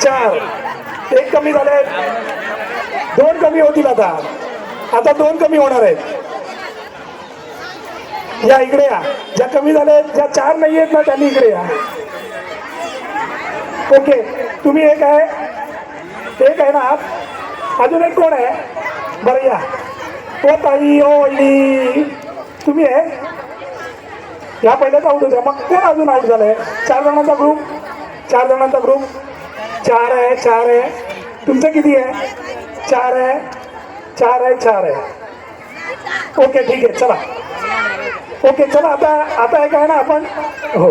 4 1 कमी झाले, 2 कमी होतील आता. आता 2 कमी होणार आहेत. या इकडे या, ज्या कमी झाले, ज्या 4 नाही आहेत ना त्यांनी इकडे या. ओके, तुम्ही एक आहे ना. अजून एक कोण आहे बरं? या. ओ ताई, ओ वहिनी, तुम्ही आहे या. पहिल्याच आऊट होत्या, मग कोण अजून आऊट झालंय? 4 जणांचा ग्रुप, 4 जणांचा ग्रुप. 4 आहे. तुमचं किती आहे? 4 आहे. 4 आहे. ओके, ठीक आहे, चला. ओके, चला. आता एक आहे ना आपण. हो,